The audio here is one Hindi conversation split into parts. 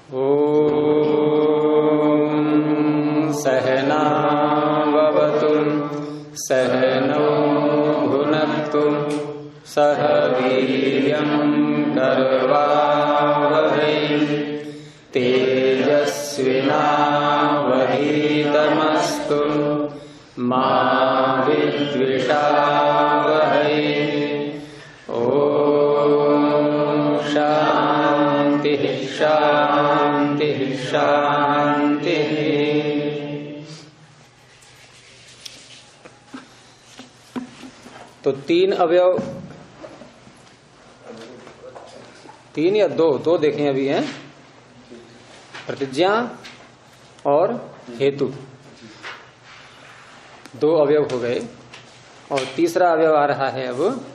ॐ सहनावतु सहनौ भुनक्तु सह वीर्यं करवावहै तेजस्विनावधीतमस्तु मा विद्विषावहै। शांति शांति शांति। तो तीन अवयव, तीन या दो देखें अभी हैं, प्रतिज्ञा और हेतु, दो अवयव हो गए। और तीसरा अवयव आ रहा है अब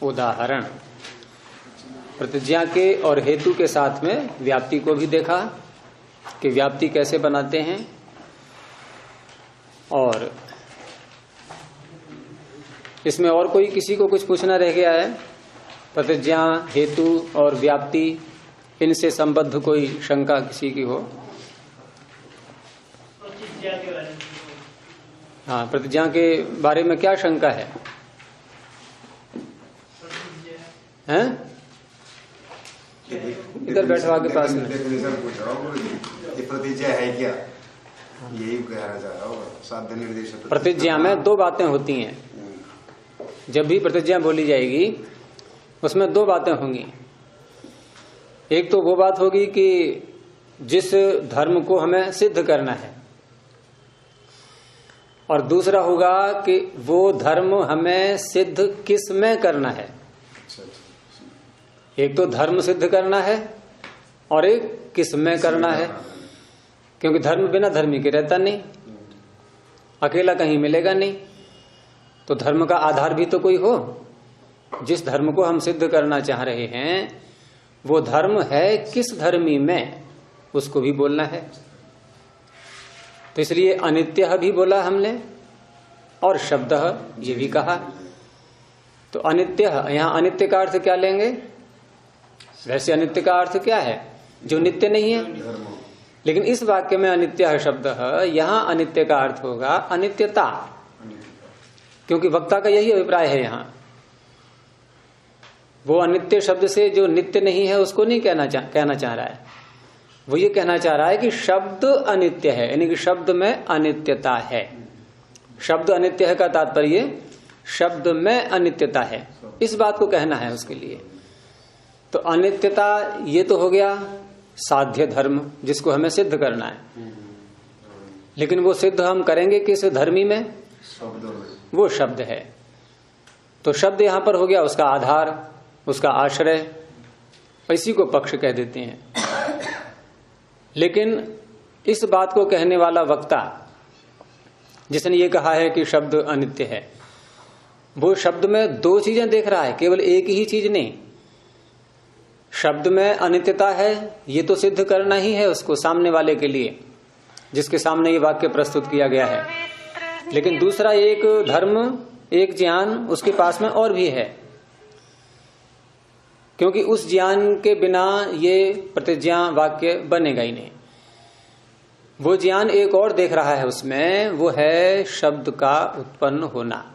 उदाहरण। प्रतिज्ञा के और हेतु के साथ में व्याप्ति को भी देखा कि व्याप्ति कैसे बनाते हैं, और इसमें और कोई किसी को कुछ पूछना रह गया है? प्रतिज्ञा, हेतु और व्याप्ति, इनसे संबद्ध कोई शंका किसी की हो? हाँ, प्रतिज्ञा के बारे में क्या शंका है? हैं? इधर बैठवा के पास में प्रतिज्ञा है क्या, यही कहना चाह रहा हूँ। साध्य निर्देश प्रतिज्ञा में दो बातें होती हैं। जब भी प्रतिज्ञा बोली जाएगी उसमें दो बातें होंगी। एक तो वो बात होगी कि जिस धर्म को हमें सिद्ध करना है, और दूसरा होगा कि वो धर्म हमें सिद्ध किस में करना है। एक तो धर्म सिद्ध करना है और एक किस में करना है, क्योंकि धर्म बिना धर्मी के रहता नहीं, अकेला कहीं मिलेगा नहीं। तो धर्म का आधार भी तो कोई हो। जिस धर्म को हम सिद्ध करना चाह रहे हैं वो धर्म है किस धर्मी में, उसको भी बोलना है। तो इसलिए अनित्य भी बोला हमने और शब्द ये भी कहा। तो अनित्य, यहां अनित्य का अर्थ क्या लेंगे? वैसे अनित्य का अर्थ क्या है? जो नित्य नहीं है। लेकिन इस वाक्य में अनित्य शब्द है, यहां अनित्य का अर्थ होगा अनित्यता, क्योंकि वक्ता का यही अभिप्राय है। यहां वो अनित्य शब्द से जो नित्य नहीं है उसको नहीं कहना चाह रहा है। वो ये कहना चाह रहा है कि शब्द अनित्य है, यानी कि शब्द में अनित्यता है। शब्द अनित्य है का तात्पर्य शब्द में अनित्यता है, इस बात को कहना है उसके लिए। तो अनित्यता ये तो हो गया साध्य धर्म जिसको हमें सिद्ध करना है। लेकिन वो सिद्ध हम करेंगे किस धर्मी में? वो शब्द है। तो शब्द यहां पर हो गया उसका आधार, उसका आश्रय, इसी को पक्ष कह देते हैं। लेकिन इस बात को कहने वाला वक्ता जिसने ये कहा है कि शब्द अनित्य है, वो शब्द में दो चीजें देख रहा है, केवल एक ही चीज नहीं। शब्द में अनित्यता है ये तो सिद्ध करना ही है उसको, सामने वाले के लिए जिसके सामने ये वाक्य प्रस्तुत किया गया है। लेकिन दूसरा एक धर्म, एक ज्ञान उसके पास में और भी है, क्योंकि उस ज्ञान के बिना ये प्रतिज्ञा वाक्य बनेगा ही नहीं। वो ज्ञान एक और देख रहा है उसमें, वो है शब्द का उत्पन्न होना।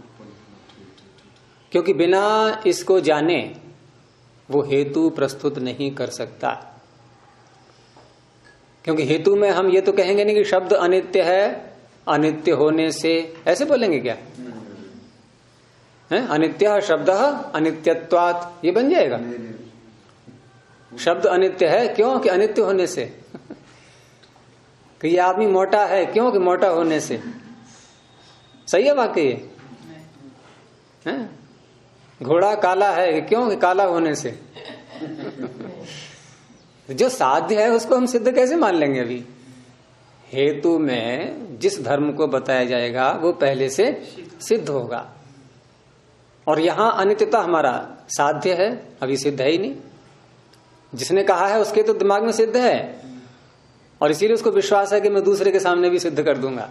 क्योंकि बिना इसको जाने वो हेतु प्रस्तुत नहीं कर सकता। क्योंकि हेतु में हम ये तो कहेंगे नहीं कि शब्द अनित्य है, अनित्य होने से, ऐसे बोलेंगे क्या है? अनित्य शब्द अनित्यत्वात्, ये बन जाएगा। शब्द अनित्य है क्यों? कि अनित्य होने से। कि ये आदमी मोटा है क्यों? कि मोटा होने से। सही है वाकई ये है? घोड़ा काला है क्यों? कि काला होने से। जो साध्य है उसको हम सिद्ध कैसे मान लेंगे? अभी हेतु में जिस धर्म को बताया जाएगा वो पहले से सिद्ध होगा। और यहां अनित्यता हमारा साध्य है, अभी सिद्ध है ही नहीं। जिसने कहा है उसके तो दिमाग में सिद्ध है, और इसीलिए उसको विश्वास है कि मैं दूसरे के सामने भी सिद्ध कर दूंगा।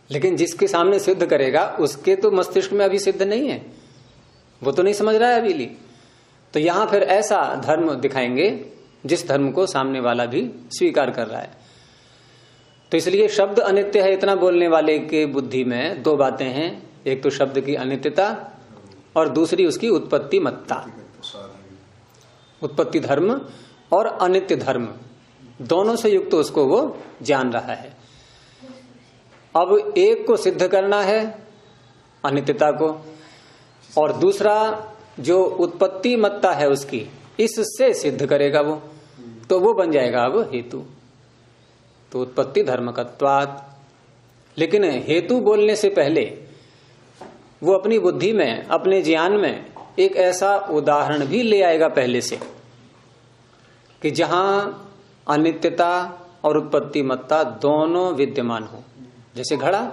लेकिन जिसके सामने सिद्ध करेगा उसके तो मस्तिष्क में अभी सिद्ध नहीं है, वो तो नहीं समझ रहा है अभी। तो यहां फिर ऐसा धर्म दिखाएंगे जिस धर्म को सामने वाला भी स्वीकार कर रहा है। तो इसलिए शब्द अनित्य है इतना बोलने वाले के बुद्धि में दो बातें हैं, एक तो शब्द की अनित्यता और दूसरी उसकी उत्पत्ति मत्ता। उत्पत्ति धर्म और अनित्य धर्म दोनों से युक्त उसको वो जान रहा है। अब एक को सिद्ध करना है अनित्यता को, और दूसरा जो उत्पत्ति मत्ता है उसकी, इससे सिद्ध करेगा वो, तो वो बन जाएगा अब हेतु। तो उत्पत्ति धर्मकत्वात्। लेकिन हेतु बोलने से पहले वो अपनी बुद्धि में, अपने ज्ञान में एक ऐसा उदाहरण भी ले आएगा पहले से कि जहां अनित्यता और उत्पत्ति मत्ता दोनों विद्यमान हो। जैसे घड़ा,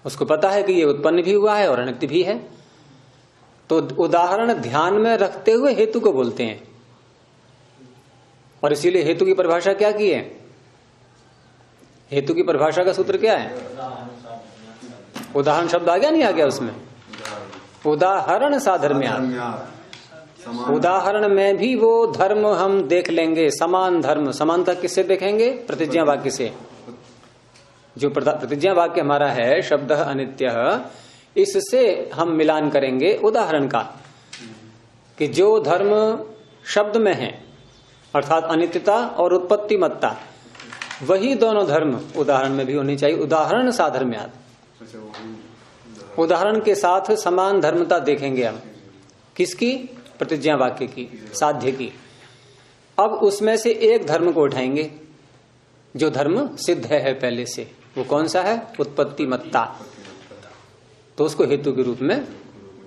उसको पता है कि ये उत्पन्न भी हुआ है और अनित्य भी है, तो उदाहरण ध्यान में रखते हुए हेतु को बोलते हैं। और इसीलिए हेतु की परिभाषा क्या की है? हेतु की परिभाषा का सूत्र क्या है? उदाहरण शब्द आ गया, नहीं आ गया उसमें? उदाहरण साधर्म्यात्। उदाहरण में भी वो धर्म हम देख लेंगे, समान धर्म। समानता किससे देखेंगे? प्रतिज्ञा वाक्य से। जो प्रतिज्ञा वाक्य हमारा है शब्द अनित्य, इससे हम मिलान करेंगे उदाहरण का, कि जो धर्म शब्द में है अर्थात अनित्यता और उत्पत्ति मत्ता, वही दोनों धर्म उदाहरण में भी होनी चाहिए। उदाहरण साधर्म्यात्, उदाहरण के साथ समान धर्मता देखेंगे हम। किसकी? प्रतिज्ञा वाक्य की, साध्य की। अब उसमें से एक धर्म को उठाएंगे जो धर्म सिद्ध है पहले से। वो कौन सा है? उत्पत्ति मत्ता। तो उसको हेतु के रूप में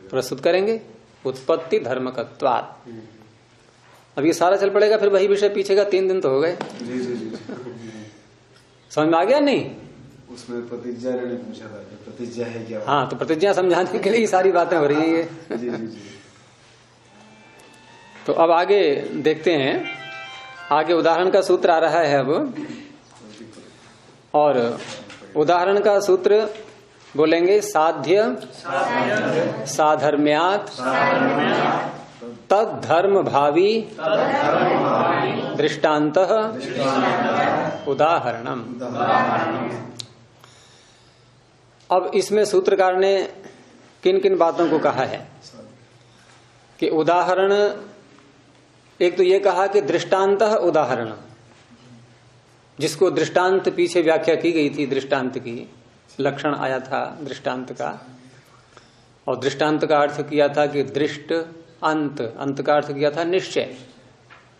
प्रस्तुत करेंगे, उत्पत्ति धर्मकत्वात्। अब ये सारा चल पड़ेगा, फिर वही विषय पीछे का 3 दिन तो हो गए। समझ में आ गया? नहीं, उसमें प्रतिज्ञा ने पूछा था, प्रतिज्ञा है क्या? हाँ, तो प्रतिज्ञा समझाने के लिए ये सारी बातें हो रही है। जी। तो अब आगे देखते हैं, आगे उदाहरण का सूत्र आ रहा है अब, और उदाहरण का सूत्र बोलेंगे साध्य साधर्म्यात् तद धर्म भावी दृष्टान्तः उदाहरणम। अब इसमें सूत्रकार ने किन किन बातों को कहा है कि उदाहरण, एक तो ये कहा कि दृष्टांतः उदाहरण, जिसको दृष्टांत पीछे व्याख्या की गई थी, दृष्टांत की लक्षण आया था दृष्टांत का, और दृष्टांत का अर्थ किया था कि दृष्ट अंत, अंत का अर्थ किया था निश्चय।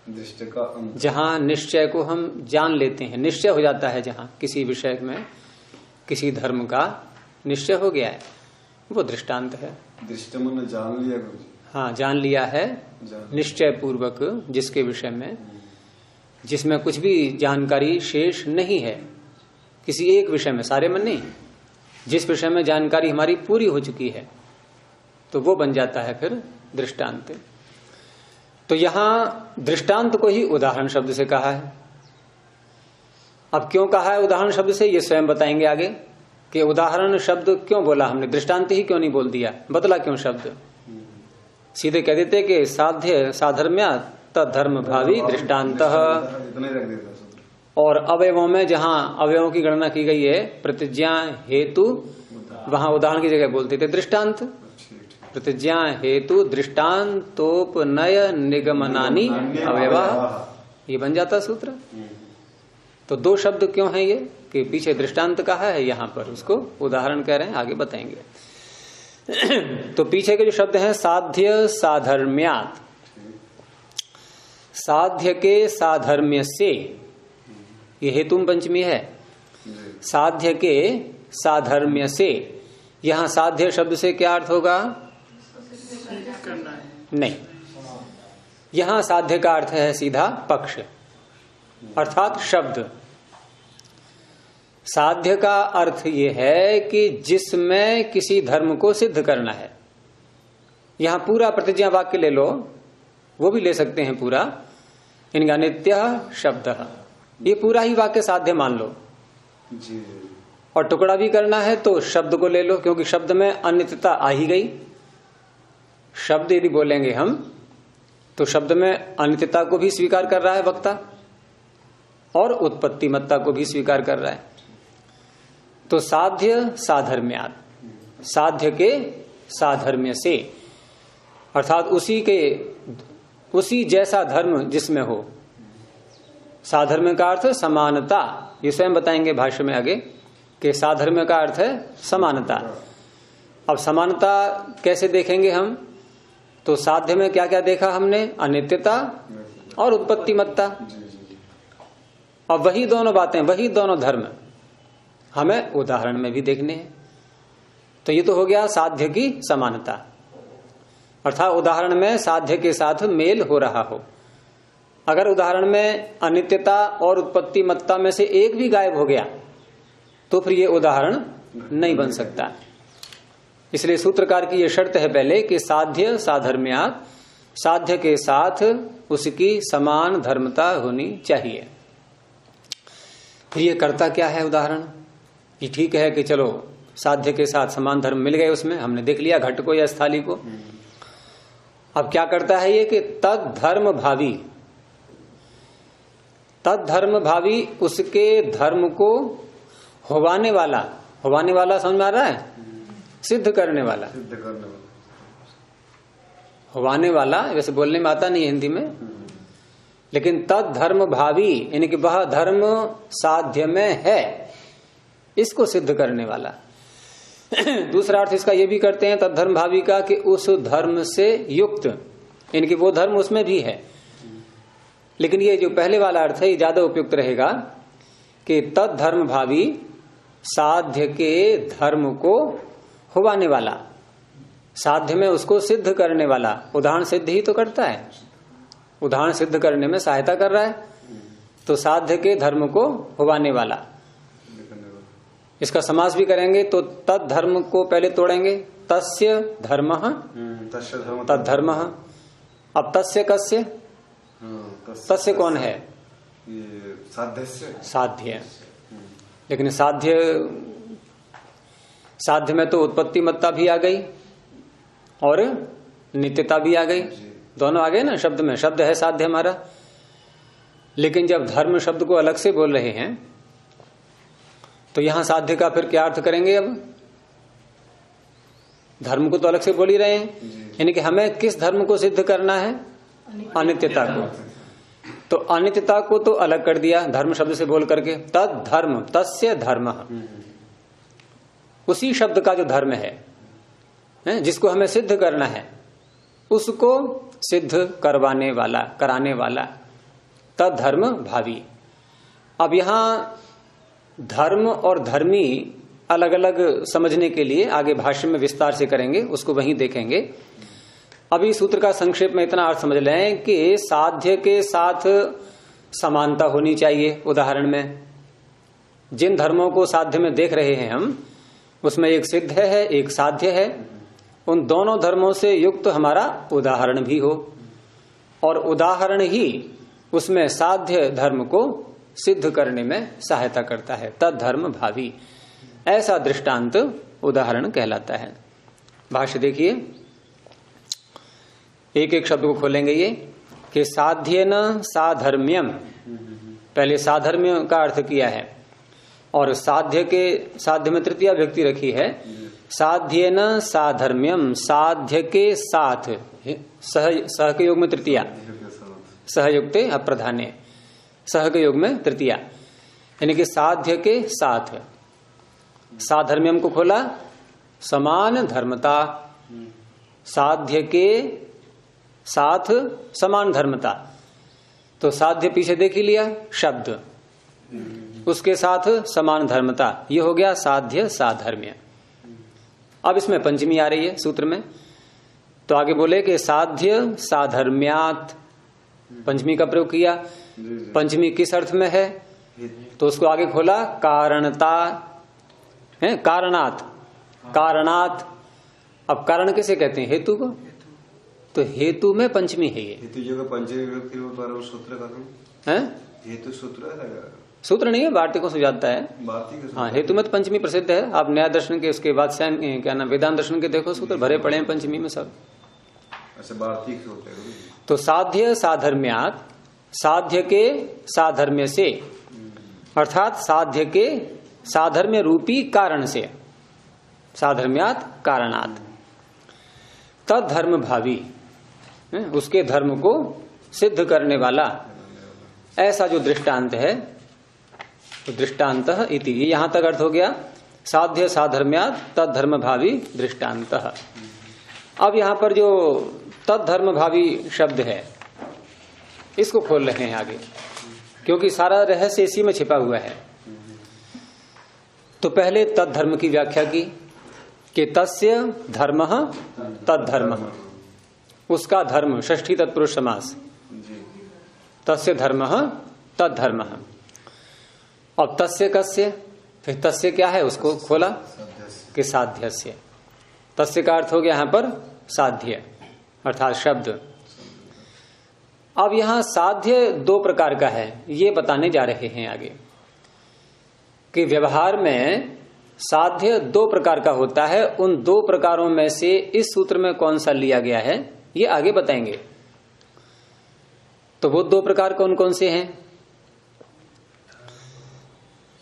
दृष्ट का अंत, जहां निश्चय को हम जान लेते हैं, निश्चय हो जाता है, जहां किसी विषय में किसी धर्म का निश्चय हो गया है, वो दृष्टांत है। दृष्ट मन जान लिया। हाँ, जान लिया है निश्चय पूर्वक, जिसके विषय में, जिसमें कुछ भी जानकारी शेष नहीं है, किसी एक विषय में, सारे में नहीं, जिस विषय में जानकारी हमारी पूरी हो चुकी है, तो वो बन जाता है फिर दृष्टांत। तो यहां दृष्टांत को ही उदाहरण शब्द से कहा है। अब क्यों कहा है उदाहरण शब्द से, ये स्वयं बताएंगे आगे कि उदाहरण शब्द क्यों बोला हमने, दृष्टांत ही क्यों नहीं बोल दिया, बदला क्यों शब्द। सीधे कह देते कि साध्य साधर्म्यात् तद धर्म भावी दृष्टान्तः, और अवयवों में जहां अवयवों की गणना की गई है, प्रतिज्ञा हेतु, वहां उदाहरण की जगह बोलते थे दृष्टांत। प्रतिज्ञा हेतु दृष्टान्तोपनय निगमनानि अवयवा, ये बन जाता सूत्र। तो दो शब्द क्यों है ये, कि पीछे दृष्टांत कहा है, यहां पर उसको उदाहरण कह रहे हैं, आगे बताएंगे। तो पीछे के जो शब्द हैं साध्य साधर्म्यात्, साध्य के साधर्म्य से, ये हेतुम पंचमी है, साध्य के साधर्म्य से। यहां साध्य शब्द से क्या अर्थ होगा? नहीं, यहां साध्य का अर्थ है सीधा पक्ष, अर्थात शब्द। साध्य का अर्थ ये है कि जिसमें किसी धर्म को सिद्ध करना है। यहां पूरा प्रतिज्ञा वाक्य ले लो, वो भी ले सकते हैं पूरा, इनका नित्य शब्द, ये पूरा ही वाक्य साध्य मान लो जी। और टुकड़ा भी करना है तो शब्द को ले लो, क्योंकि शब्द में अनित्यता आ ही गई। शब्द यदि बोलेंगे हम तो शब्द में अनित्यता को भी स्वीकार कर रहा है वक्ता और उत्पत्तिमत्ता को भी स्वीकार कर रहा है। तो साध्य साधर्म्यात्, साध्य के साधर्म्य से, अर्थात उसी जैसा धर्म जिसमें हो। साधर्म्य का अर्थ समानता, ये स्वयं बताएंगे भाष्य में आगे कि साधर्म्य का अर्थ है समानता। अब समानता कैसे देखेंगे हम? तो साध्य में क्या क्या देखा हमने? अनित्यता और उत्पत्तिमत्ता। अब वही दोनों बातें, वही दोनों धर्म हमें उदाहरण में भी देखने हैं। तो ये तो हो गया साध्य की समानता, अर्थात उदाहरण में साध्य के साथ मेल हो रहा हो। अगर उदाहरण में अनित्यता और उत्पत्तिमत्ता में से एक भी गायब हो गया तो फिर ये उदाहरण नहीं बन सकता। इसलिए सूत्रकार की यह शर्त है पहले कि साध्य साधर्म्यात्, साध्य के साथ उसकी समान धर्मता होनी चाहिए। फिर ये करता क्या है उदाहरण? ये ठीक है कि चलो साध्य के साथ समान धर्म मिल गए, उसमें हमने देख लिया घट को या स्थाली को। अब क्या करता है ये कि तद धर्म भावी, तद धर्म भावी उसके धर्म को होवाने वाला, होवाने वाला समझ में आ रहा है? सिद्ध करने वाला, होवाने वाला वैसे बोलने में आता नहीं है हिंदी में, लेकिन तद धर्म भावी यानी कि वह धर्म साध्य में है, इसको सिद्ध करने वाला। दूसरा अर्थ इसका ये भी करते हैं तद धर्म भावी का कि उस धर्म से युक्त, यानी कि वो धर्म उसमें भी है। लेकिन ये जो पहले वाला अर्थ है ये ज्यादा उपयुक्त रहेगा कि तद धर्म भावी, साध्य के धर्म को होवाने वाला, साध्य में उसको सिद्ध करने वाला। उदाहरण सिद्ध ही तो करता है, उदाहरण सिद्ध करने में सहायता कर रहा है। तो साध्य के धर्म को होवाने वाला, इसका समास भी करेंगे तो तद धर्म को पहले तोड़ेंगे, तस्य धर्मः तद धर्मः। अब तस्य कस्य, तस्य कौन है? साध्य से, साध्य। लेकिन साध्य में तो उत्पत्तिमत्ता भी आ गई और नित्यता भी आ गई, दोनों आ गए ना शब्द में। शब्द है साध्य हमारा, लेकिन जब धर्म शब्द को अलग से बोल रहे हैं तो यहां साध्य का फिर क्या अर्थ करेंगे? अब धर्म को तो अलग से बोल ही रहे हैं, यानी कि हमें किस धर्म को सिद्ध करना है? अनित्यता को। तो अनित्यता को तो अलग कर दिया धर्म शब्द से बोल करके, तद धर्म, तस्य धर्म, उसी शब्द का जो धर्म है जिसको हमें सिद्ध करना है उसको सिद्ध करवाने वाला, कराने वाला, तद धर्म भावी। अब यहां धर्म और धर्मी अलग अलग समझने के लिए आगे भाष्य में विस्तार से करेंगे, उसको वहीं देखेंगे। अभी सूत्र का संक्षेप में इतना अर्थ समझ लें कि साध्य के साथ समानता होनी चाहिए। उदाहरण में जिन धर्मों को साध्य में देख रहे हैं हम, उसमें एक सिद्ध है एक साध्य है। उन दोनों धर्मों से युक्त हमारा उदाहरण भी हो, और उदाहरण ही उसमें साध्य धर्म को सिद्ध करने में सहायता करता है, तद धर्म भावी। ऐसा दृष्टांत उदाहरण कहलाता है। भाष्य देखिए, एक एक शब्द को खोलेंगे ये कि साध्येन साधर्म्यम, पहले साधर्म्य का अर्थ किया है और साध्य में तृतीया विभक्ति रखी है। साध्येन साधर्म्यम, साध्य के साथ, सह के योग में तृतीया, सहयुक्ते अप्रधाने, सह के योग में तृतीया, यानी कि साध्य के साथ। साधर्म्यम को खोला, समान धर्मता, साध्य के साथ समान धर्मता। तो साध्य पीछे देख ही लिया शब्द, उसके साथ समान धर्मता, ये हो गया साध्य साधर्म्य। अब इसमें पंचमी आ रही है सूत्र में, तो आगे बोले कि साध्य साधर्म्यात्, पंचमी का प्रयोग किया। पंचमी किस अर्थ में है? तो उसको आगे खोला, कारणता है, कारणात्, कारणात्। अब कारण किसे कहते हैं? हेतु को। तो हेतु में पंचमी है ये। हेतु जो पंचमी विभक्ति में द्वारा सूत्र का है, हेतु सूत्र है, सूत्र नहीं है, वार्तिकों से जाता है। हाँ, हेतु में तो पंचमी प्रसिद्ध है। आप न्याय दर्शन के, उसके बाद क्या नाम, वेदांत दर्शन के देखो, सूत्र भरे पड़े हैं पंचमी में सब। अच्छा, वार्तिक होते हैं। तो साध्य साधर्म्यात्, साध्य के साधर्म्य से, अर्थात साध्य के साधर्म्य रूपी कारण से, साधर्म्यात् कारणात्, तद धर्म भावी, उसके धर्म को सिद्ध करने वाला ऐसा जो दृष्टांत है, तो दृष्टांत इति, यहां तक अर्थ हो गया। साध्य साधर्म्यात् तद धर्म भावी दृष्टांत। अब यहां पर जो तद धर्म भावी शब्द है, इसको खोल रहे हैं आगे, क्योंकि सारा रहस्य इसी में छिपा हुआ है। तो पहले तद धर्म की व्याख्या की कि तस्य धर्म तद धर्म, उसका धर्म, षष्ठी तत्पुरुष समास, तस्य धर्म तद धर्म। अब तस्य कस्य, फिर तस्य क्या है उसको खोला कि साध्यस्य। तस्य का अर्थ हो गया यहां पर साध्य अर्थात शब्द। अब यहां साध्य दो प्रकार का है, ये बताने जा रहे हैं आगे कि व्यवहार में साध्य दो प्रकार का होता है। उन दो प्रकारों में से इस सूत्र में कौन सा लिया गया है ये आगे बताएंगे। तो वो दो प्रकार कौन कौन से हैं?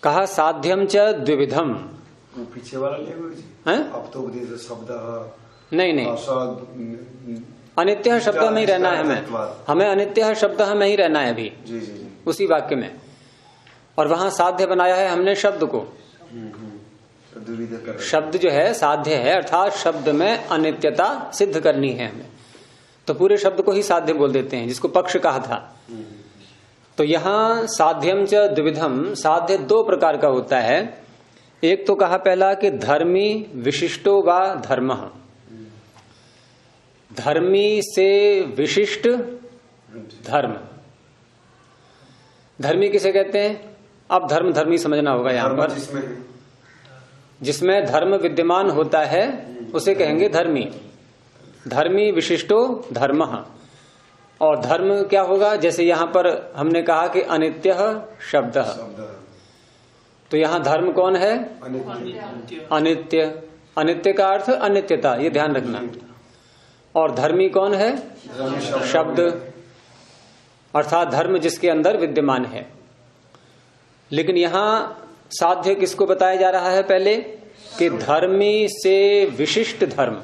कहा साध्यम च द्विविधम। पीछे वाला ले अब तो शब्द नहीं, अनित्य शब्द में ही रहना है, हमें अनित्य शब्द में ही रहना है अभी जी। उसी वाक्य में। और वहां साध्य बनाया है हमने शब्द को। शब्द जो है साध्य है, अर्थात शब्द में अनित्यता सिद्ध करनी है हमें, तो पूरे शब्द को ही साध्य बोल देते हैं, जिसको पक्ष कहा था। तो यहां साध्यम च द्विविधम, साध्य दो प्रकार का होता है। एक तो कहा पहला कि धर्मी विशिष्टो वा धर्म, धर्मी से विशिष्ट धर्म। धर्मी किसे कहते हैं? अब धर्म धर्मी समझना होगा यहां पर। जिसमें धर्म विद्यमान होता है उसे कहेंगे धर्मी। धर्मी विशिष्टो धर्म। और धर्म क्या होगा? जैसे यहां पर हमने कहा कि अनित्य शब्द, तो यहां धर्म कौन है? अनित्य। अनित्य का अर्थ अनित्यता, ये ध्यान रखना। और धर्मी कौन है? शब्द, अर्थात धर्म जिसके अंदर विद्यमान है। लेकिन यहां साध्य किसको बताया जा रहा है? पहले कि धर्मी से विशिष्ट धर्म,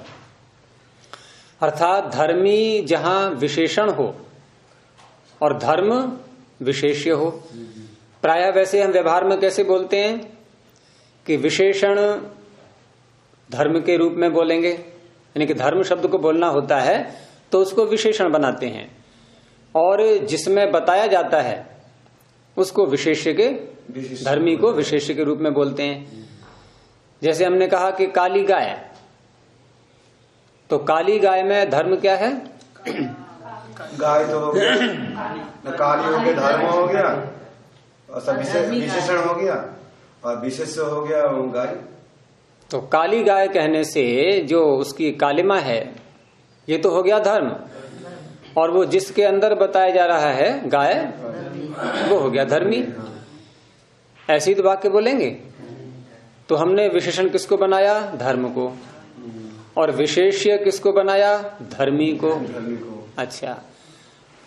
अर्थात धर्मी जहां विशेषण हो और धर्म विशेष्य हो। प्रायः वैसे हम व्यवहार में कैसे बोलते हैं कि विशेषण धर्म के रूप में बोलेंगे, यानी कि धर्म शब्द को बोलना होता है तो उसको विशेषण बनाते हैं, और जिसमें बताया जाता है उसको विशेष्य के, धर्मी को विशेष्य के रूप में बोलते हैं। जैसे हमने कहा कि काली गाय, तो काली गाय में धर्म क्या है? गाय तो हो गया, काली हो गया, धर्म हो गया, और सब विशेषण हो गया, और विशेष हो गया गाय। तो काली गाय कहने से जो उसकी कालिमा है ये तो हो गया धर्म, और वो जिसके अंदर बताया जा रहा है गाय, वो हो गया धर्मी। ऐसी तो वाक्य बोलेंगे। तो हमने विशेषण किसको बनाया? धर्म को। और विशेष्य किसको बनाया? धर्मी को। अच्छा,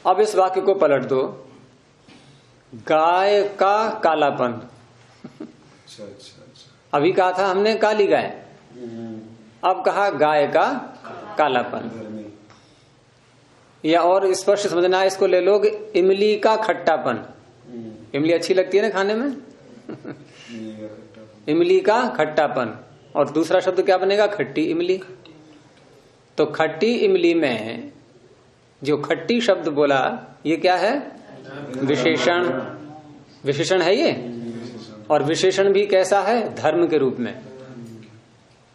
अब इस वाक्य को पलट दो। गाय का कालापन, अभी कहा था हमने काली गाय, अब कहा गाय का कालापन। या और स्पष्ट समझना है, इसको ले लोग इमली का खट्टापन। इमली अच्छी लगती है ना खाने में इमली का खट्टापन। और दूसरा शब्द क्या बनेगा? खट्टी इमली। तो खट्टी इमली में जो खट्टी शब्द बोला ये क्या है? विशेषण। विशेषण है ये, और विशेषण भी कैसा है? धर्म के रूप में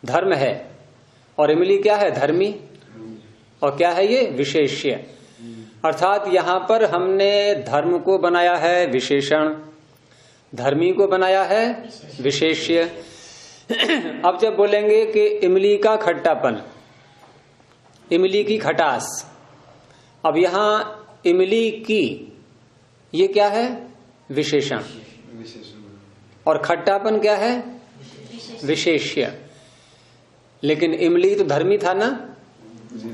धर्म है। और इमली क्या है? धर्मी। और क्या है ये? विशेष्य। अर्थात यहां पर हमने धर्म को बनाया है विशेषण, धर्मी को बनाया है विशेष्य। अब जब बोलेंगे कि इमली का खट्टापन, इमली की खटास, अब यहां इमली की ये क्या है? विशेषण। और खट्टापन क्या है? विशेष्य। लेकिन इमली तो धर्मी था ना,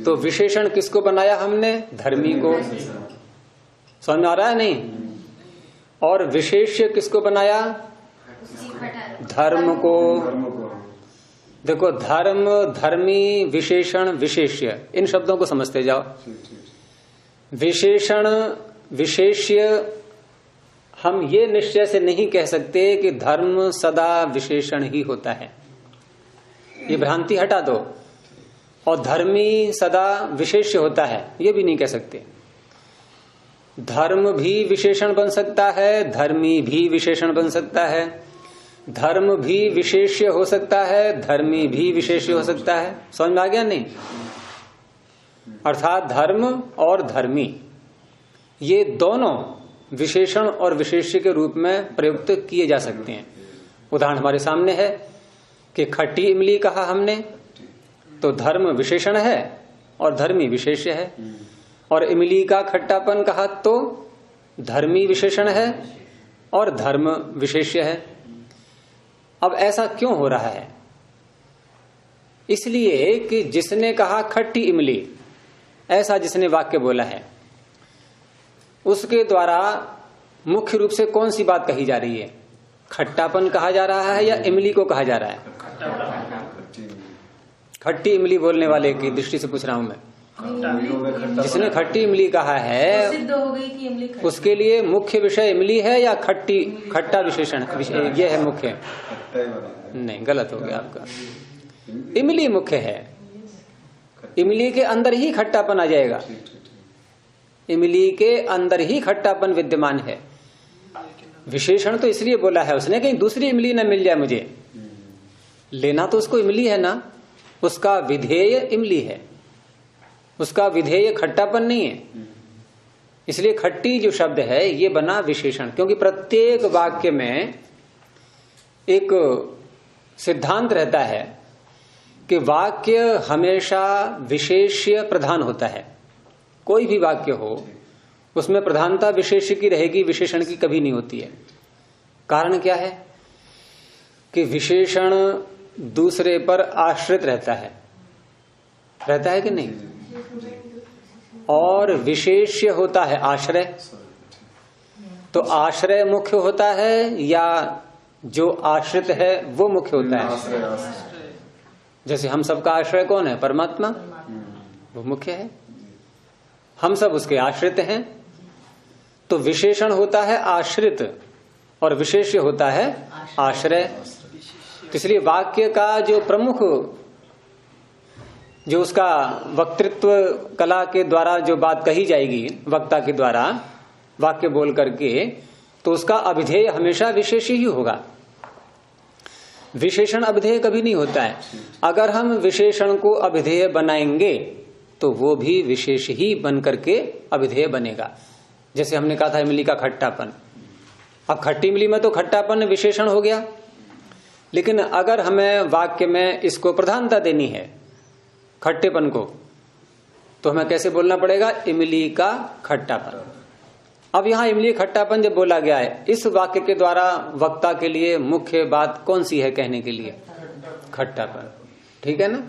तो विशेषण किसको बनाया हमने? धर्मी को। समझ में आ रहा है नहीं? और विशेष्य किसको बनाया? धर्म को। देखो, धर्म, धर्मी, विशेषण, विशेष्य, इन शब्दों को समझते जाओ। विशेषण, विशेष्य, हम ये निश्चय से नहीं कह सकते कि धर्म सदा विशेषण ही होता है, ये भ्रांति हटा दो। और धर्मी सदा विशेष्य होता है, ये भी नहीं कह सकते। धर्म भी विशेषण बन सकता है, धर्मी भी विशेषण बन सकता है, धर्म भी विशेष्य हो सकता है, धर्मी भी विशेष्य हो सकता है। समझ में आ गया नहीं? अर्थात धर्म और धर्मी ये दोनों विशेषण और विशेष्य के रूप में प्रयुक्त किए जा सकते हैं। उदाहरण हमारे सामने है कि खट्टी इमली कहा हमने, तो धर्म विशेषण है और धर्मी विशेष्य है। और इमली का खट्टापन कहा तो धर्मी विशेषण है और धर्म विशेष्य है। अब ऐसा क्यों हो रहा है? इसलिए कि जिसने कहा खट्टी इमली, ऐसा जिसने वाक्य बोला है, उसके द्वारा मुख्य रूप से कौन सी बात कही जा रही है? खट्टापन कहा जा रहा है या इमली को कहा जा रहा है? खट्टी इमली बोलने वाले की दृष्टि से पूछ रहा हूं मैं। जिसने खट्टी इमली कहा है उसके लिए मुख्य विषय इमली है या खट्टा विशेषण ये है मुख्य? नहीं, गलत हो गया आपका। इमली मुख्य है, इमली के अंदर ही खट्टापन आ जाएगा, इमली के अंदर ही खट्टापन विद्यमान है। विशेषण तो इसलिए बोला है उसने कहीं दूसरी इमली न मिल जाए मुझे, लेना तो उसको इमली है ना, उसका विधेय इमली है, उसका विधेय खट्टापन नहीं है। इसलिए खट्टी जो शब्द है ये बना विशेषण, क्योंकि प्रत्येक वाक्य में एक सिद्धांत रहता है कि वाक्य हमेशा विशेष्य प्रधान होता है। कोई भी वाक्य हो उसमें प्रधानता विशेष्य की रहेगी, विशेषण की कभी नहीं होती है। कारण क्या है कि विशेषण दूसरे पर आश्रित रहता है कि नहीं? और विशेष्य होता है आश्रय। तो आश्रय मुख्य होता है या जो आश्रित है वो मुख्य होता है? जैसे हम सबका आश्रय कौन है? परमात्मा, वो मुख्य है, हम सब उसके आश्रित हैं। तो विशेषण होता है आश्रित और विशेष्य होता है आश्रय। तो इसलिए वाक्य का जो प्रमुख, जो उसका वक्तृत्व कला के द्वारा जो बात कही जाएगी वक्ता के द्वारा वाक्य बोल करके, तो उसका अभिधेय हमेशा विशेष ही होगा। विशेषण अभिधेय कभी नहीं होता है। अगर हम विशेषण को अभिधेय बनाएंगे तो वो भी विशेष ही बन करके अभिधेय बनेगा। जैसे हमने कहा था इमली का खट्टापन, अब खट्टी इमली में तो खट्टापन विशेषण हो गया, लेकिन अगर हमें वाक्य में इसको प्रधानता देनी है खट्टेपन को, तो हमें कैसे बोलना पड़ेगा? इमली का खट्टापन। अब यहां इमली खट्टापन जब बोला गया है, इस वाक्य के द्वारा वक्ता के लिए मुख्य बात कौन सी है कहने के लिए? खट्टापन। ठीक है ना?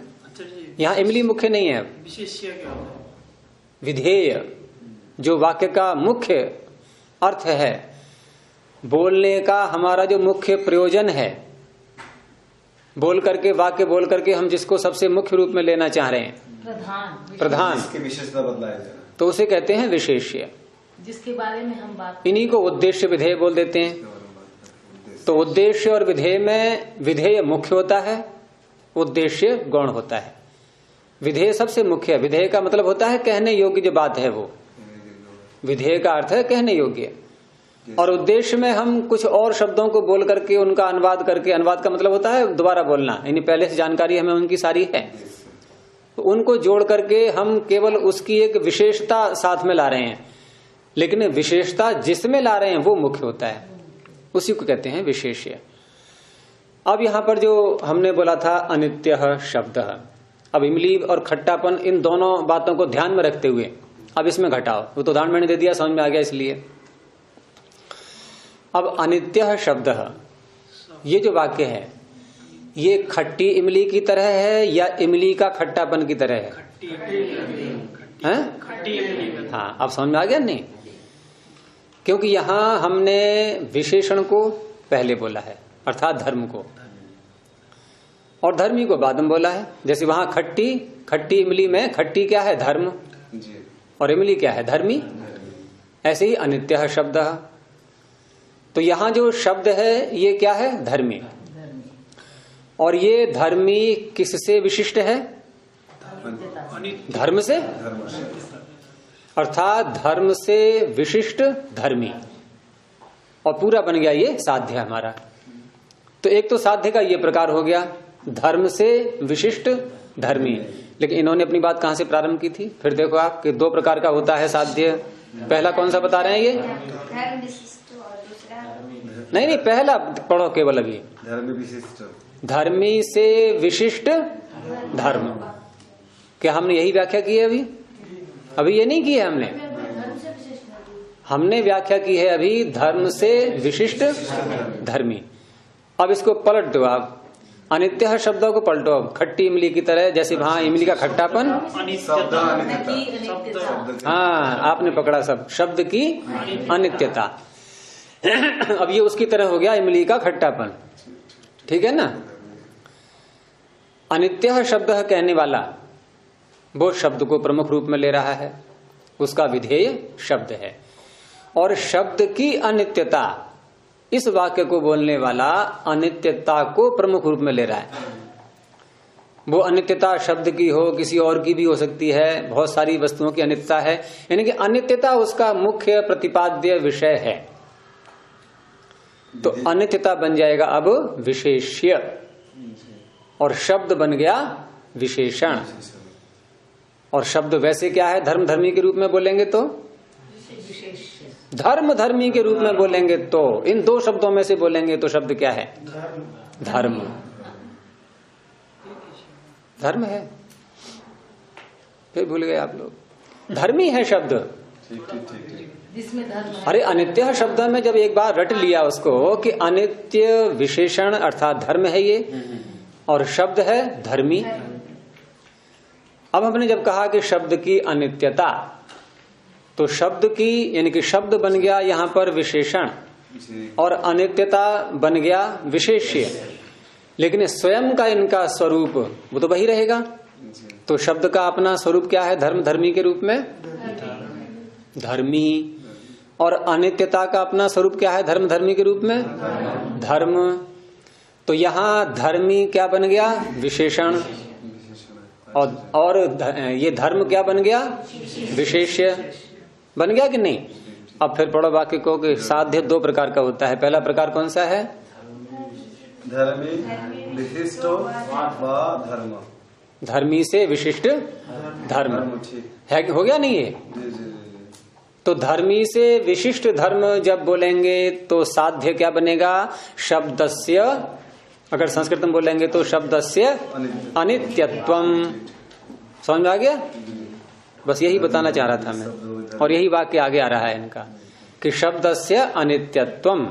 यहाँ इमली मुख्य नहीं है, विधेय जो वाक्य का मुख्य अर्थ है, बोलने का हमारा जो मुख्य प्रयोजन है, बोल करके वाक्य बोल करके हम जिसको सबसे मुख्य रूप में लेना चाह रहे हैं, प्रधान, विशेषता बदलाया जाए, तो उसे कहते हैं विशेष्य, जिसके बारे में हम बात। इन्हीं को उद्देश्य विधेय बोल देते हैं। तो उद्देश्य और विधेय में विधेय मुख्य होता है, उद्देश्य गौण होता है। विधेय सबसे मुख्य है। विधेय का मतलब होता है कहने योग्य जो बात है, वो विधेय का अर्थ है कहने योग्य। और उद्देश्य में हम कुछ और शब्दों को बोल करके उनका अनुवाद करके, अनुवाद का मतलब होता है दोबारा बोलना, यानी पहले से जानकारी हमें उनकी सारी है, तो उनको जोड़ करके हम केवल उसकी एक विशेषता साथ में ला रहे हैं, लेकिन विशेषता जिसमें ला रहे हैं वो मुख्य होता है, उसी को कहते हैं विशेष्य। अब यहां पर जो हमने बोला था अनित्य शब्द, अब इमली और खट्टापन इन दोनों बातों को ध्यान में रखते हुए अब इसमें घटाओ, वो तो उदाहरण मैंने दे दिया, समझ में आ गया। इसलिए अब अनित्य शब्द, ये जो वाक्य है ये खट्टी इमली की तरह है या इमली का खट्टापन की तरह है? हैं? हाँ, अब समझ में आ गया नहीं? क्योंकि यहां हमने विशेषण को पहले बोला है, अर्थात धर्म को, और धर्मी को बाद में बोला है। जैसे वहां खट्टी, खट्टी इमली में खट्टी क्या है? धर्म, और इमली क्या है? धर्मी। ऐसे ही अनित्य शब्द, तो यहां जो शब्द है ये क्या है? धर्मी। और ये धर्मी किससे विशिष्ट है? धर्म से, अर्थात धर्म से विशिष्ट धर्मी, और पूरा बन गया ये साध्य हमारा। तो एक तो साध्य का ये प्रकार हो गया, धर्म से विशिष्ट धर्मी। लेकिन इन्होंने अपनी बात कहां से प्रारंभ की थी? फिर देखो आप कि दो प्रकार का होता है साध्य। पहला कौन सा बता रहे हैं ये? धर्म विशिष्ट और दूसरा नहीं, पहला पढ़ो केवल अभी। धर्म विशिष्ट, धर्मी से विशिष्ट धर्म। क्या हमने यही व्याख्या की है अभी ये नहीं की है हमने व्याख्या की है अभी धर्म से विशिष्ट धर्मी। अब इसको पलट दो आप, अनित्य शब्दों को पलटो अब, खट्टी इमली की तरह। जैसे वहां इमली का खट्टापन, हाँ आपने पकड़ा सब, शब्द की अनित्यता। अब ये उसकी तरह हो गया, इमली का खट्टापन, ठीक है ना? अनित्य शब्द कहने वाला वो शब्द को प्रमुख रूप में ले रहा है, उसका विधेय शब्द है। और शब्द की अनित्यता, इस वाक्य को बोलने वाला अनित्यता को प्रमुख रूप में ले रहा है। वो अनित्यता शब्द की हो, किसी और की भी हो सकती है, बहुत सारी वस्तुओं की अनित्यता है, यानी कि अनित्यता उसका मुख्य प्रतिपाद्य विषय है। तो अनित्यता बन जाएगा अब विशेष्य, और शब्द बन गया विशेषण। और शब्द वैसे क्या है? धर्म धर्मी के रूप में बोलेंगे तो, धर्म धर्मी के रूप में बोलेंगे तो, इन दो शब्दों में से बोलेंगे तो शब्द क्या है? धर्म। धर्म है, फिर भूल गए आप लोग, धर्मी है शब्द। जिसमें धर्म है। अरे अनित्य शब्द में जब एक बार रट लिया उसको कि अनित्य विशेषण अर्थात धर्म है ये, और शब्द है धर्मी। अब हमने जब कहा कि शब्द की अनित्यता, तो शब्द की यानी कि शब्द बन गया यहां पर विशेषण, और अनित्यता बन गया विशेष्य। लेकिन स्वयं का इनका स्वरूप वो तो वही रहेगा। तो शब्द का अपना स्वरूप क्या है? धर्म धर्मी के रूप में धर्मी, और अनित्यता का अपना स्वरूप क्या है? धर्म धर्मी के रूप में धर्म। तो यहां धर्मी क्या बन गया? विशेषण, और ये धर्म क्या बन गया? विशेष्य बन गया कि नहीं? अब फिर पढ़ो वाक्य को कि साध्य दो प्रकार का होता है। पहला प्रकार कौन सा है? धर्मी विशिष्ट व धर्म, धर्मी से विशिष्ट धर्म है, हो गया नहीं ये? तो धर्मी से विशिष्ट धर्म जब बोलेंगे तो साध्य क्या बनेगा? शब्दस्य, अगर संस्कृत में बोलेंगे तो शब्दस्य अनित्यत्वम। समझ में आ गया? बस यही बताना चाह रहा था मैं, और यही वाक्य आगे आ रहा है इनका कि शब्दस्य अनित्यत्वम।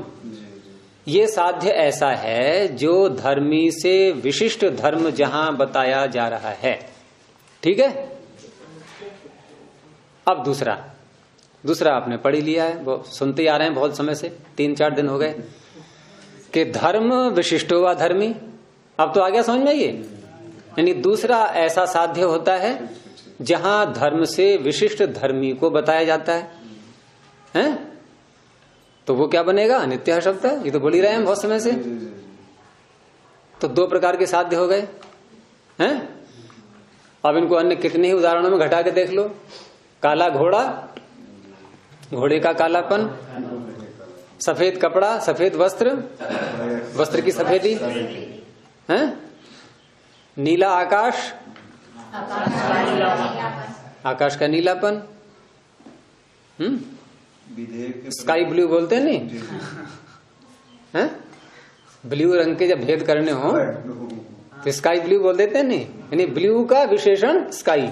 ये साध्य ऐसा है जो धर्मी से विशिष्ट धर्म जहां बताया जा रहा है, ठीक है? अब दूसरा आपने पढ़ ही लिया है, वो सुनते ही आ रहे हैं बहुत समय से, 3-4 दिन हो गए कि धर्म विशिष्टो व धर्मी। अब तो आ गया समझ में ये? यानी दूसरा ऐसा साध्य होता है जहां धर्म से विशिष्ट धर्मी को बताया जाता है, हैं? तो वो क्या बनेगा? अनित्य शब्द है। ये तो बोल ही रहे हैं बहुत समय से। तो दो प्रकार के साध्य हो गए हैं। अब इनको अन्य कितने ही उदाहरणों में घटा के देख लो। काला घोड़ा, घोड़े का कालापन, सफेद कपड़ा, सफेद वस्त्र, वस्त्र की सफेदी, हैं? नीला आकाश, आकाश का नीलापन, स्काई ब्लू बोलते हैं नहीं, हैं? ब्लू रंग के जब भेद करने हो तो स्काई ब्लू बोल देते हैं नहीं, यानी ब्लू का विशेषण स्काई।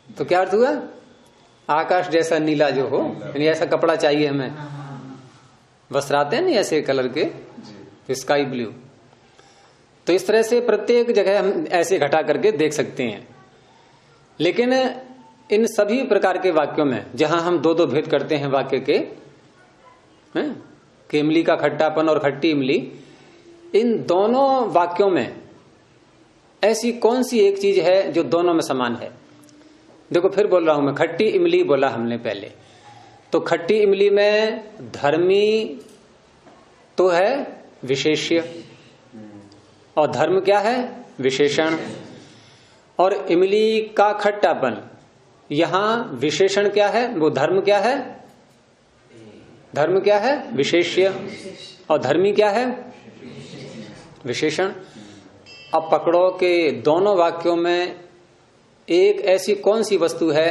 तो क्या अर्थ हुआ? आकाश जैसा नीला जो हो, यानी ऐसा कपड़ा चाहिए हमें। वस्त्र आते हैं नहीं ऐसे कलर के, तो स्काई ब्लू। तो इस तरह से प्रत्येक जगह हम ऐसे घटा करके देख सकते हैं लेकिन इन सभी प्रकार के वाक्यों में जहां हम दो दो भेद करते हैं वाक्य के, कि इमली का खट्टापन और खट्टी इमली, इन दोनों वाक्यों में ऐसी कौन सी एक चीज है जो दोनों में समान है? देखो फिर बोल रहा हूं मैं, खट्टी इमली बोला हमने पहले, तो खट्टी इमली में धर्मी तो है विशेष्य और धर्म क्या है? विशेषण। और इमली का खट्टापन, यहां विशेषण क्या है? वो धर्म क्या है? धर्म क्या है? विशेष्य। और धर्मी क्या है? विशेषण। अब पकड़ो कि दोनों वाक्यों में एक ऐसी कौन सी वस्तु है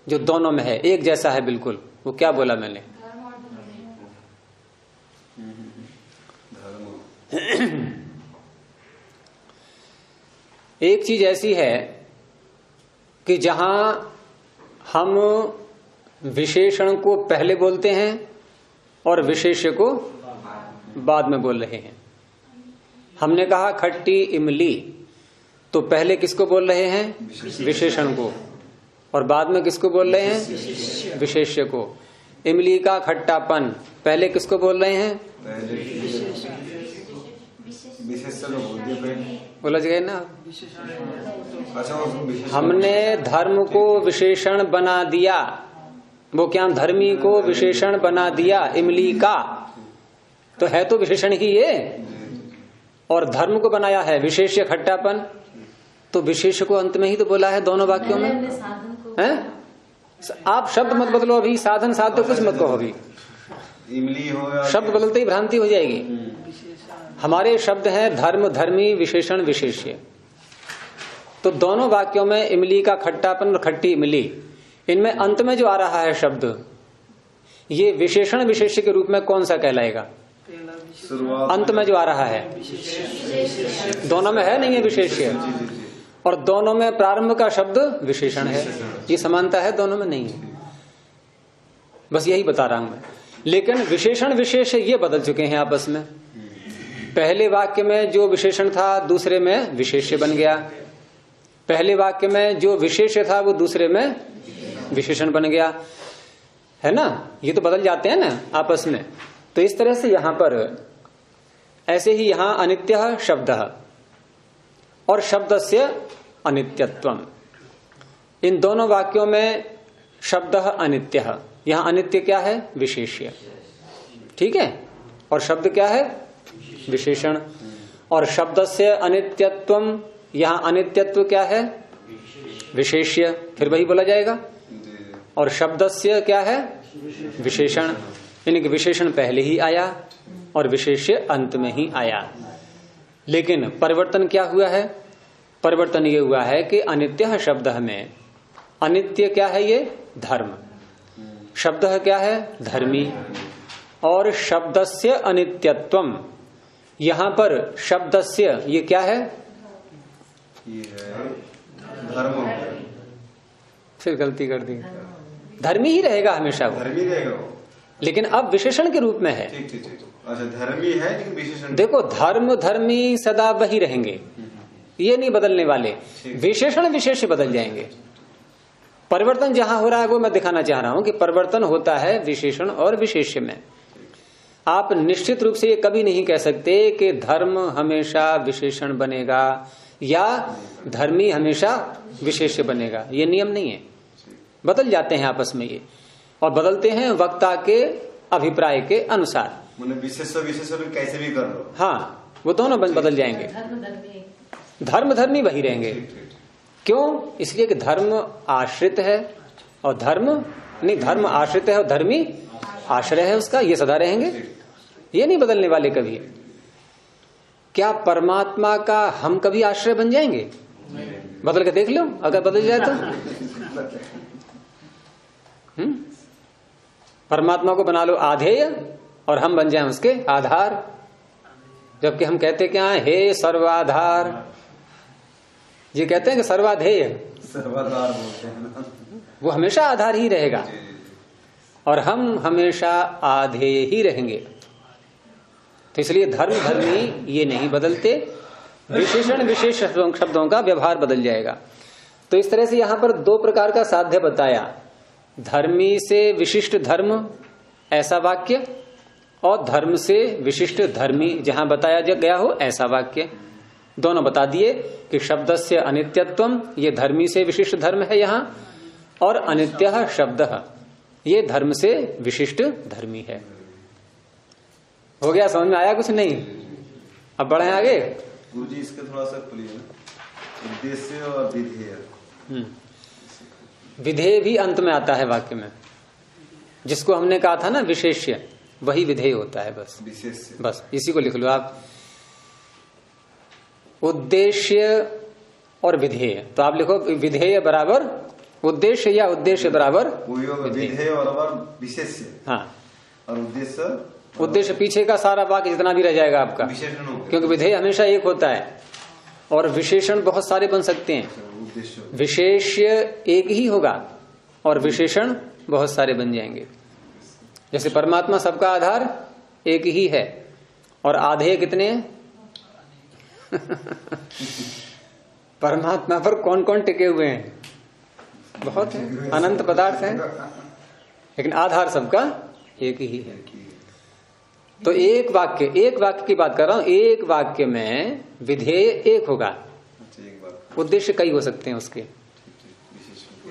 जो दोनों में है, एक जैसा है बिल्कुल। वो क्या बोला मैंने? एक चीज ऐसी है कि जहां हम विशेषण को पहले बोलते हैं और विशेष्य को बाद में बोल रहे हैं। हमने कहा खट्टी इमली, तो पहले किसको बोल रहे हैं? विशेषण को, और बाद में किसको बोल रहे हैं? विशेष्य को। इमली का खट्टापन, पहले किसको बोल रहे हैं? उलझ गए ना? हमने धर्म को विशेषण बना दिया, वो क्या धर्मी को विशेषण बना दिया इमली का, तो है तो विशेषण ही ये, और धर्म को बनाया है विशेष्य खट्टापन, तो विशेष को अंत में ही तो बोला है दोनों वाक्यों में। हैं? आप शब्द मत बदलो अभी, साधन साध्य कुछ मत कहो अभी, इमली हो शब्द बदलते ही भ्रांति हो जाएगी। हमारे शब्द हैं धर्म, धर्मी, विशेषण, विशेष्य। तो दोनों वाक्यों में इमली का खट्टापन और खट्टी इमली, इनमें अंत में जो आ रहा है शब्द, ये विशेषण विशेष्य के रूप में कौन सा कहलाएगा? अंत में जो आ रहा है, दोनों में है नहीं है विशेष्य, और दोनों में प्रारंभ का शब्द विशेषण है। ये समानता है, दोनों में नहीं है, बस यही बता रहा हूं मैं। लेकिन विशेषण विशेष ये बदल चुके हैं आपस में। पहले वाक्य में जो विशेषण था दूसरे में विशेष्य बन गया, पहले वाक्य में जो विशेष्य था वो दूसरे में विशेषण बन गया, है ना? ये तो बदल जाते हैं ना आपस में। तो इस तरह से यहां पर ऐसे ही यहां अनित्य शब्द और शब्दस्य अनित्यत्वम, इन दोनों वाक्यों में शब्द अनित्य, यहां अनित्य क्या है? विशेष्य, ठीक है, और शब्द क्या है? विशेषण। और शब्दस्य अनित्यत्वम, यहां अनित्यत्व क्या है? विशेष्य, फिर वही बोला जाएगा। और शब्दस्य क्या है? विशेषण, यानी कि विशेषण पहले ही आया और विशेष्य अंत में ही आया। लेकिन परिवर्तन क्या हुआ है? परिवर्तन ये हुआ है कि अनित्य शब्द में, अनित्य क्या है? ये धर्म, शब्द क्या है? धर्मी। और शब्दस्य अनित्यत्वम, यहां पर शब्दस्य ये क्या है? ये है धर्म। फिर गलती कर दी, धर्मी ही रहेगा हमेशा वो, धर्मी रहेगा वो, लेकिन अब विशेषण के रूप में है। ठीक ठीक ठीक। अच्छा, धर्मी है लेकिन विशेषण, देखो धर्म धर्मी सदा वही रहेंगे, ये नहीं बदलने वाले, विशेषण विशेष बदल जाएंगे। परिवर्तन जहां हो रहा है वो मैं दिखाना चाह रहा हूं कि परिवर्तन होता है विशेषण और विशेष्य में। आप निश्चित रूप से ये कभी नहीं कह सकते कि धर्म हमेशा विशेषण बनेगा या धर्मी हमेशा विशेष्य बनेगा, ये नियम नहीं है। बदल जाते हैं आपस में ये, और बदलते हैं वक्ता के अभिप्राय के अनुसार। विशेष कैसे भी कर लो, हाँ, वो दोनों बदल जाएंगे, धर्म धर्मी वही रहेंगे। क्यों? इसलिए कि धर्म आश्रित है और धर्म नहीं, धर्म आश्रित है और धर्मी आश्रय है उसका, ये सदा रहेंगे, ये नहीं बदलने वाले कभी। क्या परमात्मा का हम कभी आश्रय बन जाएंगे? बदल के देख लो, अगर बदल जाए तो। परमात्मा को बना लो आधेय और हम बन जाएं उसके आधार, जबकि हम कहते क्या है? हे सर्वाधार, ये कहते हैं कि सर्वाधेय, सर्वाधार बोलते हैं ना, वो हमेशा आधार ही रहेगा और हम हमेशा आधेय ही रहेंगे। तो इसलिए धर्म धर्मी ये नहीं बदलते, विशेषण विशेष शब्दों का व्यवहार बदल जाएगा। तो इस तरह से यहां पर दो प्रकार का साध्य बताया, धर्मी से विशिष्ट धर्म ऐसा वाक्य, और धर्म से विशिष्ट धर्मी जहां बताया गया हो ऐसा वाक्य। दोनों बता दिए कि शब्दस्य अनित्यत्वम, ये धर्मी से विशिष्ट धर्म है यहां, और अनित्यः शब्दः, ये धर्म से विशिष्ट धर्मी है। हो गया, समझ में आया कुछ नहीं? अब बढ़े आगे। गुरु जी इसके थोड़ा सा खुलिए, उद्देश्य और विधेय। विधेय भी अंत में आता है वाक्य में, जिसको हमने कहा था ना विशेष्य, वही विधेय होता है। बस विशेष, बस इसी को लिख लो आप, उद्देश्य और विधेय। तो आप लिखो विधेय बराबर उद्देश्य, या उद्देश्य बराबर विधेय बराबर विशेष्य। हाँ, और उद्देश्य पीछे का सारा वाक्य जितना भी रह जाएगा आपका, क्योंकि विधेय हमेशा एक होता है और विशेषण बहुत सारे बन सकते हैं। विशेष्य एक ही होगा और विशेषण बहुत सारे बन जाएंगे। जैसे परमात्मा सबका आधार एक ही है और आधेय कितने हैं? परमात्मा पर कौन कौन टिके हुए हैं? बहुत है, अनंत पदार्थ हैं, लेकिन आधार सबका एक ही है। तो एक वाक्य की बात कर रहा हूं, एक वाक्य में विधेय एक होगा, उद्देश्य कई हो सकते हैं उसके,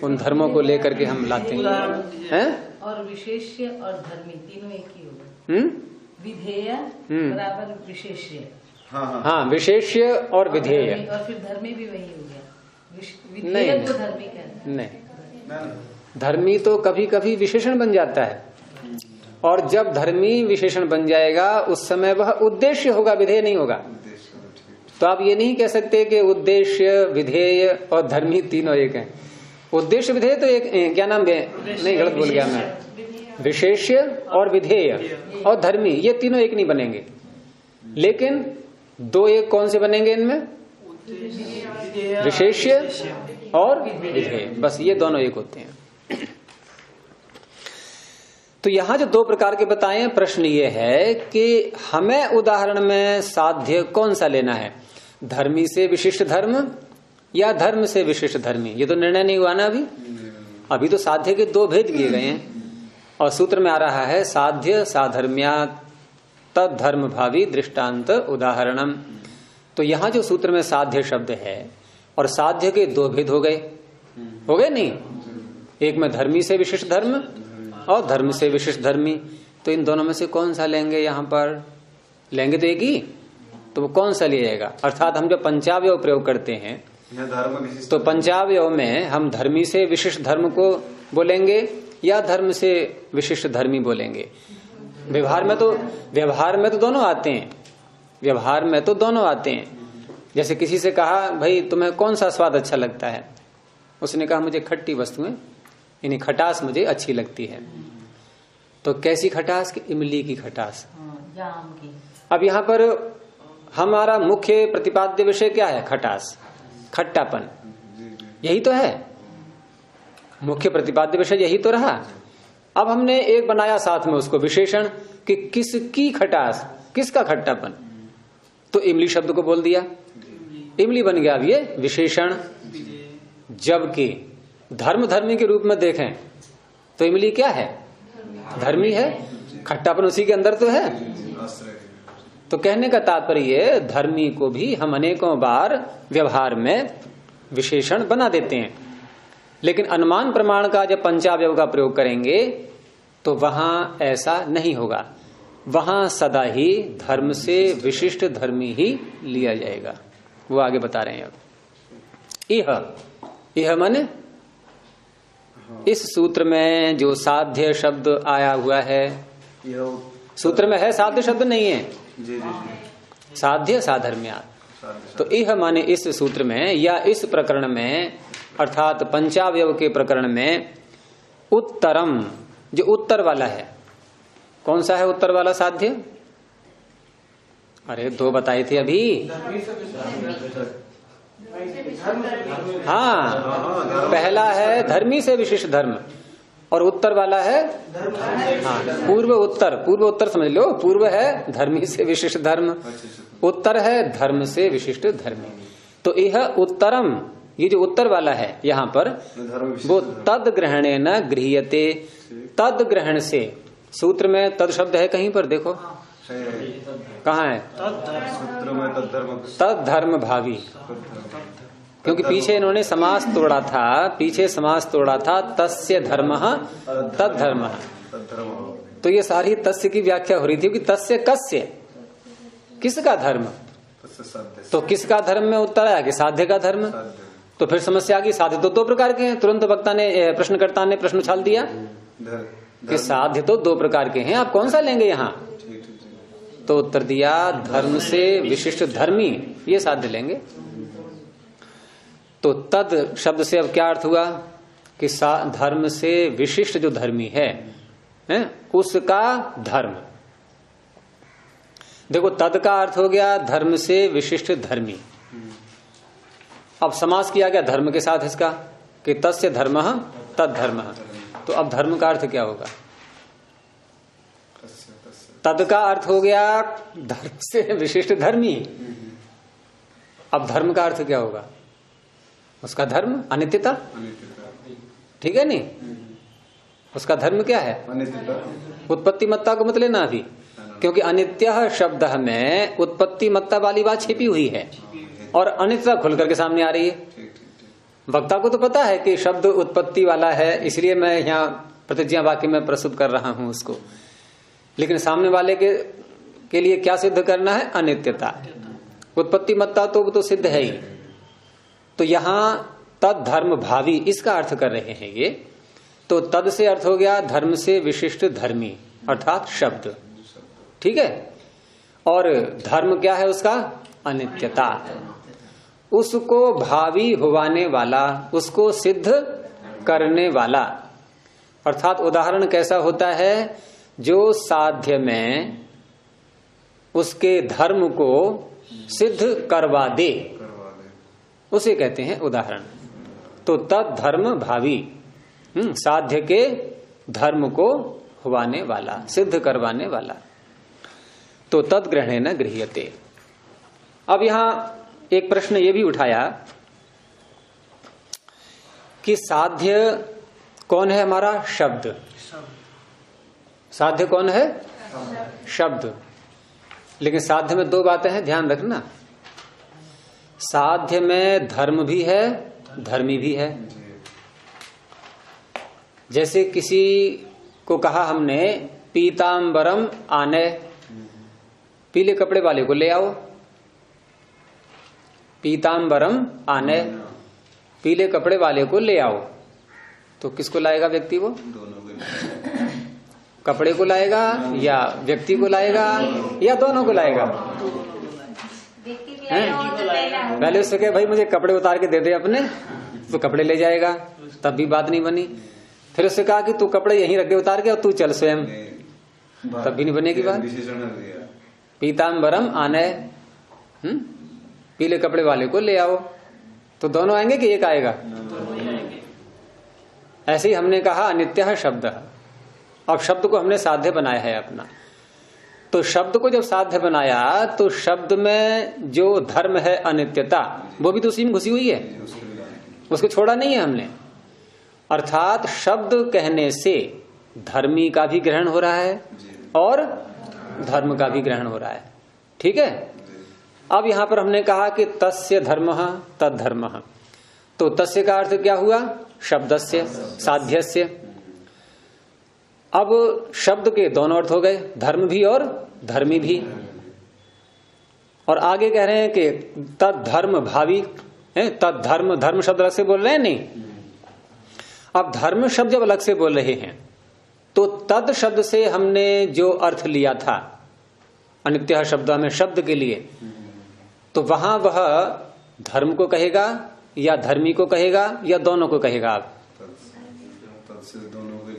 उन धर्मों को लेकर के हम लाते हैं। और विशेष्य और धर्मी तीनों एक ही होगा। विधेय बराबर विशेष्य। हाँ, विशेष्य और विधेय, और फिर धर्मी भी वही हो गया। विधेय को धर्मी कहते हैं। नहीं, धर्मी तो कभी कभी विशेषण बन जाता है, और जब धर्मी विशेषण बन जाएगा उस समय वह उद्देश्य होगा, विधेय नहीं होगा। तो आप ये नहीं कह सकते कि उद्देश्य विधेय और धर्मी तीनों एक हैं। उद्देश्य विधेय तो एक, क्या नाम नहीं, गलत बोल गया मैं, विशेष्य और विधेय और धर्मी ये तीनों एक नहीं बनेंगे, लेकिन दो एक कौन से बनेंगे इनमें? विशेष्य और विधेय, बस ये दोनों एक होते हैं। तो यहां जो दो प्रकार के बताए, प्रश्न ये है कि हमें उदाहरण में साध्य कौन सा लेना है, धर्मी से विशिष्ट धर्म या धर्म से विशिष्ट धर्मी? ये तो निर्णय नहीं हुआ ना अभी तो साध्य के दो भेद किए गए हैं, और सूत्र में आ रहा है साध्य साधर्म्यात् तद धर्म भावी दृष्टांत उदाहरणम। तो यहां जो सूत्र में साध्य शब्द है और साध्य के दो भेद हो गए नहीं, एक में धर्मी से विशिष्ट धर्म और धर्म से विशिष्ट धर्मी। तो इन दोनों में से कौन सा लेंगे? यहां पर लेंगे तो एक ही, तो वो कौन सा लिया जाएगा? अर्थात हम जब पंचावयव प्रयोग करते हैं तो पंचावयव में हम धर्मी से विशिष्ट धर्म को बोलेंगे या धर्म से विशिष्ट धर्मी बोलेंगे? व्यवहार में तो दोनों आते हैं। जैसे किसी से कहा भाई तुम्हें कौन सा स्वाद अच्छा लगता है, उसने कहा मुझे खट्टी वस्तुएं यानी खटास मुझे अच्छी लगती है। तो कैसी खटास? कि इमली की खटास, जाम की। अब यहाँ पर हमारा मुख्य प्रतिपाद्य विषय क्या है? खटास, खट्टापन, यही तो है मुख्य प्रतिपाद्य विषय, यही तो रहा। अब हमने एक बनाया साथ में उसको विशेषण कि किसकी खटास, किसका खट्टापन, तो इमली शब्द को बोल दिया, इमली बन गया अब ये विशेषण। जबकि धर्म धर्मी के रूप में देखें तो इमली क्या है? धर्मी है, खट्टापन उसी के अंदर तो है। तो कहने का तात्पर्य धर्मी को भी हम अनेकों बार व्यवहार में विशेषण बना देते हैं, लेकिन अनुमान प्रमाण का जब पंचावयव का प्रयोग करेंगे तो वहां ऐसा नहीं होगा, वहां सदा ही धर्म से विशिष्ट धर्मी ही लिया जाएगा। वो आगे बता रहे हैं। अब यह माने इस सूत्र में जो साध्य शब्द आया हुआ है, सूत्र में है, साध्य शब्द नहीं है, साध्य साधर्म्यात्। तो यह माने इस सूत्र में या इस प्रकरण में अर्थात पंचावयव के प्रकरण में उत्तरम, जो उत्तर वाला है, कौन सा है उत्तर वाला साध्य? अरे दो बताए थे अभी। हाँ, पहला है धर्मी से विशिष्ट धर्म और उत्तर वाला है पूर्व उत्तर समझ लो। पूर्व है धर्मी से विशिष्ट धर्म, उत्तर है धर्म से विशिष्ट धर्मी। तो यह उत्तरम, ये जो उत्तर वाला है यहाँ पर धर्म वो तद ग्रहणे न गृह्यते, तद ग्रहण से। सूत्र में तद शब्द है कहीं पर, देखो कहाँ है, सूत्र में तद धर्म भावी, क्योंकि पीछे इन्होंने समास तोड़ा था, पीछे समास तोड़ा था तस्य धर्मः तद धर्मः, तो ये सारी तस्य की व्याख्या हो रही थी कि तस्य कस्य, किसका धर्म, तो किसका धर्म में उत्तर आया कि साध्य का धर्म। तो फिर समस्या की साध्य तो दो प्रकार के हैं, तुरंत वक्ता ने प्रश्नकर्ता ने प्रश्न उछाल दिया कि साध्य तो दो प्रकार के हैं, आप कौन सा लेंगे यहाँ, तो उत्तर दिया धर्म से विशिष्ट धर्मी ये साध्य लेंगे। तो तद शब्द से अब क्या अर्थ हुआ कि धर्म से विशिष्ट जो धर्मी है उसका धर्म। देखो तद का अर्थ हो गया धर्म से विशिष्ट धर्मी। अब समास किया गया धर्म के साथ इसका कि तस्य धर्मः तद धर्मः, तो अब धर्म का अर्थ क्या होगा, तद का अर्थ हो गया धर्म से विशिष्ट धर्मी। अब धर्म का अर्थ क्या होगा, उसका धर्म अनित्यता, ठीक है नहीं, उसका धर्म क्या है, उत्पत्ति मत्ता को मत लेना अभी, क्योंकि अनित्य शब्द में उत्पत्ति मत्ता वाली बात छिपी हुई है और अनित्यता खुल करके सामने आ रही है। वक्ता को तो पता है कि शब्द उत्पत्ति वाला है, इसलिए मैं यहाँ प्रतिज्ञा वाक्य में प्रस्तुत कर रहा हूं उसको, लेकिन सामने वाले के लिए क्या सिद्ध करना है, अनित्यता। उत्पत्ति मत्ता तो वो तो सिद्ध है ही, तो यहां तद धर्म भावी इसका अर्थ कर रहे हैं ये। तो तद से अर्थ हो गया धर्म से विशिष्ट धर्मी अर्थात शब्द, ठीक है। और धर्म क्या है उसका, अनित्यता, उसको भावी होवाने वाला, उसको सिद्ध करने वाला। अर्थात उदाहरण कैसा होता है, जो साध्य में उसके धर्म को सिद्ध करवा दे उसे कहते हैं उदाहरण। तो तद धर्म भावी, साध्य के धर्म को हुआने वाला, सिद्ध करवाने वाला। तो तद ग्रहणेन गृह्यते। अब यहां एक प्रश्न ये भी उठाया कि साध्य कौन है, हमारा शब्द। साध्य कौन है, शब्द। लेकिन साध्य में दो बातें हैं, ध्यान रखना। साध्य में धर्म भी है, धर्मी भी है। जैसे किसी को कहा हमने पीतांबरम आने, पीले कपड़े वाले को ले आओ। पीतांबरम आने, पीले कपड़े वाले को ले आओ। तो किसको लाएगा व्यक्ति, वो कपड़े को लाएगा या व्यक्ति को लाएगा या दोनों को लाएगा। पहले उससे कहे भाई मुझे कपड़े उतार के दे दे अपने, तो कपड़े ले जाएगा, तब भी बात नहीं बनी। फिर उससे कहा कि तू कपड़े यहीं रख दे उतार के और तू चल स्वयं, तब भी नहीं बनेगी बात। पीतांबरम आने, पीले कपड़े वाले को ले आओ, तो दोनों आएंगे कि एक आएगा। ऐसे ही हमने कहा अनित्य शब्द। अब शब्द को हमने साध्य बनाया है अपना, तो शब्द को जब साध्य बनाया तो शब्द में जो धर्म है अनित्यता, वो भी तो उसी में घुसी हुई है, उसको छोड़ा नहीं है हमने। अर्थात शब्द कहने से धर्मी का भी ग्रहण हो रहा है और धर्म का भी ग्रहण हो रहा है, ठीक है। अब यहां पर हमने कहा कि तस्य धर्मः तद धर्मः, तो तस्य का अर्थ क्या हुआ, शब्दस्य, साध्यस्य। अब शब्द के दोनों अर्थ हो गए, धर्म भी और धर्मी भी। और आगे कह रहे हैं कि तद धर्म भावी है, तद धर्म, धर्म शब्द अलग से बोल रहे हैं नहीं। अब धर्म शब्द जब अलग से बोल रहे हैं तो तद शब्द से हमने जो अर्थ लिया था अनित्य शब्द हमें शब्द के लिए, तो वहां वह धर्म को कहेगा या धर्मी को कहेगा या दोनों को कहेगा। आप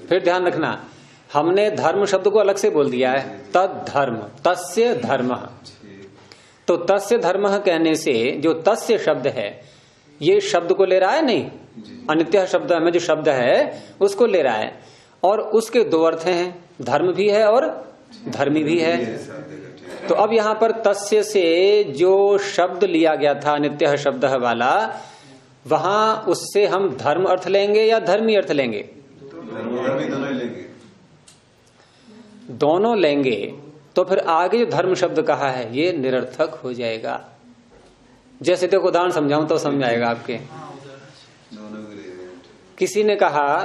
फिर ध्यान रखना, हमने धर्म शब्द को अलग से बोल दिया है, तद धर्म, तस्य धर्म। तो तस्य धर्म कहने से जो तस्य शब्द है ये शब्द को ले रहा है, नहीं, अनित्य शब्द में जो शब्द है उसको ले रहा है। और उसके दो अर्थ हैं, धर्म भी है और धर्मी भी है। तो अब यहां पर तस्य से जो शब्द लिया गया था अनित्य शब्द वाला, वहां उससे हम धर्म अर्थ लेंगे या धर्मी अर्थ लेंगे? दोनों लेंगे। दोनों लेंगे तो फिर आगे जो धर्म शब्द कहा है ये निरर्थक हो जाएगा। जैसे देखो उदाहरण समझाऊं तो समझ आएगा आपके। किसी ने कहा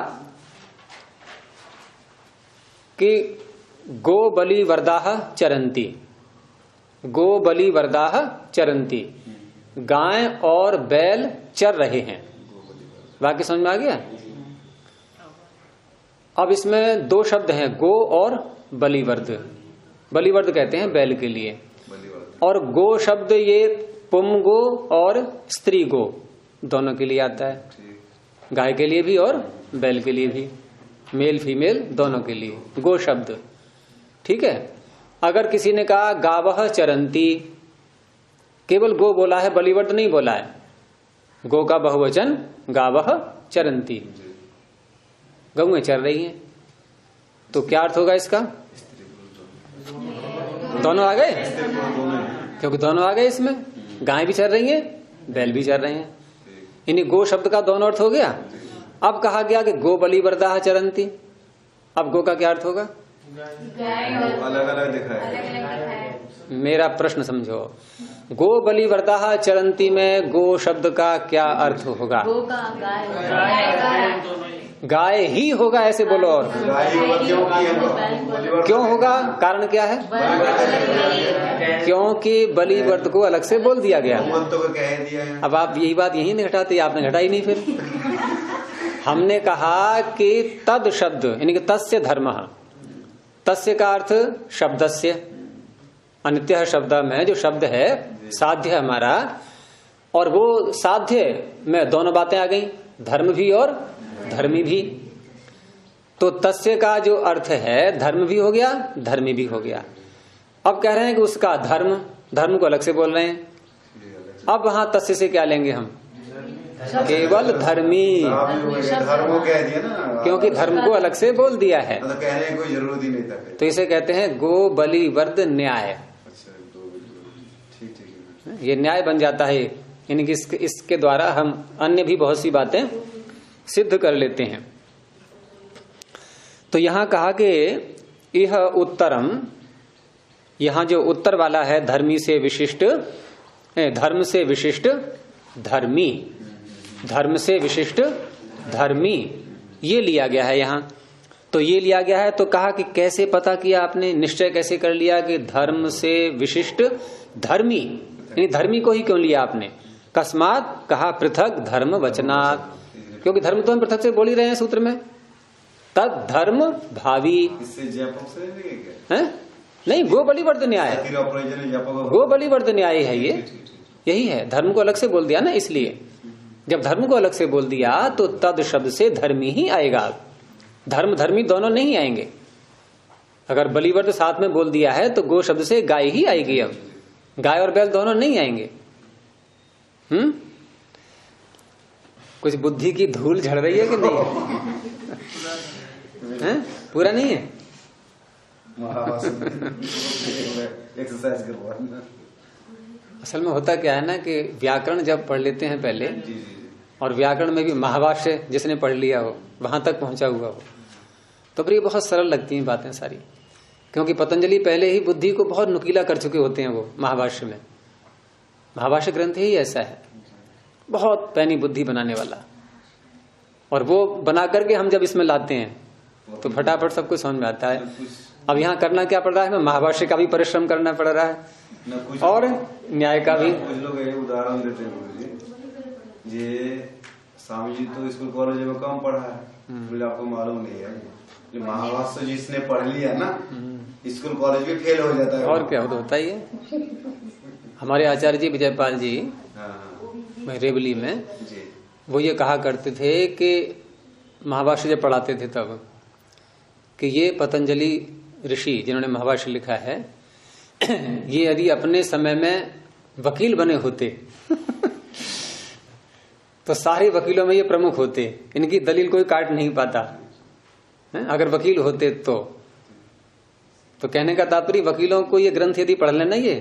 कि गो बलि वरदाह चरंती, गो बलि वरदाह चरंती, गाय और बैल चर रहे हैं। वाक्य समझ में आ गया? अब इसमें दो शब्द हैं, गो और बलिवर्द। बलिवर्द कहते हैं बैल के लिए, और गो शब्द ये पुम गो और स्त्री गो दोनों के लिए आता है, गाय के लिए भी और बैल के लिए भी, मेल फीमेल दोनों के लिए गो शब्द। ठीक है। अगर किसी ने कहा गावह चरंती, केवल गो बोला है, बलिवर्द नहीं बोला है, गो का बहुवचन गावह चरंती, गौएं चर रही हैं, तो क्या अर्थ होगा इसका? दोनों आ गए, क्योंकि दोनों आ गए इसमें, गाय भी चर रही हैं, बैल भी चर रहे हैं, यानी गो शब्द का दोनों अर्थ हो गया। अब कहा गया कि गो बलि वरदाह चरंती, अब गो का क्या अर्थ होगा? अलग अलग दिखा है। मेरा प्रश्न समझो, गो बलि वरदाह चरंती में गो शब्द का क्या अर्थ होगा? गो का गाय, गाय ही होगा, ऐसे बोलो। और क्यों होगा? कारण क्या है? क्योंकि बलिवर्द को अलग से बोल दिया गया। अब आप यही बात यही नहीं घटाते, आपने घटाई नहीं। फिर हमने कहा कि तद शब्द यानी कि तस्य धर्म, तस्य का अर्थ शब्दस्य, अनित्य शब्द में जो शब्द है साध्य हमारा, और वो साध्य में दोनों बातें आ गई, धर्म भी और धर्मी भी। तो तस्य का जो अर्थ है धर्म भी हो गया, धर्मी भी हो गया। अब कह रहे हैं कि उसका धर्म, धर्म को अलग से बोल रहे हैं। अब वहां तस्य से क्या लेंगे हम? केवल धर्मी, धर्म को कह दिया ना, क्योंकि धर्म को अलग से बोल दिया है, तो कहने की कोई जरूरत ही नहीं था। तो इसे कहते हैं गो बलि वर्द न्याय। ये न्याय बन जाता है, यानी कि इसके द्वारा हम अन्य भी बहुत सी बातें सिद्ध कर लेते हैं। तो यहां कहा कि यह उत्तरम, यहां जो उत्तर वाला है धर्मी से विशिष्ट, धर्म से विशिष्ट धर्मी, धर्म से विशिष्ट धर्मी, ये लिया गया है यहां। तो ये लिया गया है, तो कहा कि कैसे पता किया आपने, निश्चय कैसे कर लिया कि धर्म से विशिष्ट धर्मी, यानी धर्मी को ही क्यों लिया आपने? कस्मात, कहा पृथक धर्म वचनात्, क्योंकि धर्म तो हम पृथक से बोल ही रहे हैं सूत्र में। तद धर्म भावी, इससे जयपुर से नहीं क्या? नहीं, गो बलिवर्द न्याय, गो बलिवर्द न्याय है ये, यही है। धर्म को अलग से बोल दिया ना, इसलिए जब धर्म को अलग से बोल दिया तो तद शब्द से धर्मी ही आएगा, धर्म धर्मी दोनों नहीं आएंगे। अगर बलिवर्द साथ में बोल दिया है तो गो शब्द से गाय ही आएगी, अब गाय और बैल दोनों नहीं आएंगे। कुछ बुद्धि की धूल झड़ रही है कि नहीं? हैं? पूरा नहीं है? एक्सरसाइज करवा। असल में होता क्या है ना कि व्याकरण जब पढ़ लेते हैं पहले, और व्याकरण में भी महाभाष्य जिसने पढ़ लिया हो, वहां तक पहुंचा हुआ हो, तो फिर ये बहुत सरल लगती हैं बातें सारी, क्योंकि पतंजलि पहले ही बुद्धि को बहुत नुकीला कर चुके होते हैं। वो महाभाष्य में, महाभाष्य ग्रंथ ही ऐसा है, बहुत पैनी बुद्धि बनाने वाला, और वो बना करके हम जब इसमें लाते हैं तो फटाफट सब कुछ समझ में आता है। अब यहाँ करना क्या पड़ रहा है? महाभाष्य का भी परिश्रम करना पड़ रहा है और न्याय का भी। कुछ लोग उदाहरण देते हैं ये स्वामी जी तो स्कूल कॉलेज में कम पढ़ा है, बोले आपको मालूम नहीं है, महाभाष्य जिसने पढ़ लिया ना स्कूल कॉलेज में फेल हो जाता है। और क्या होता ही है। हमारे आचार्य जी विजयपाल जी रेवली में वो ये कहा करते थे कि महाभाष्य जब पढ़ाते थे तब कि ये पतंजलि ऋषि जिन्होंने महाभाष्य लिखा है, ये यदि अपने समय में वकील बने होते तो सारे वकीलों में ये प्रमुख होते, इनकी दलील कोई काट नहीं पाता है? अगर वकील होते तो कहने का तात्पर्य वकीलों को ये ग्रंथ यदि पढ़ लेना ये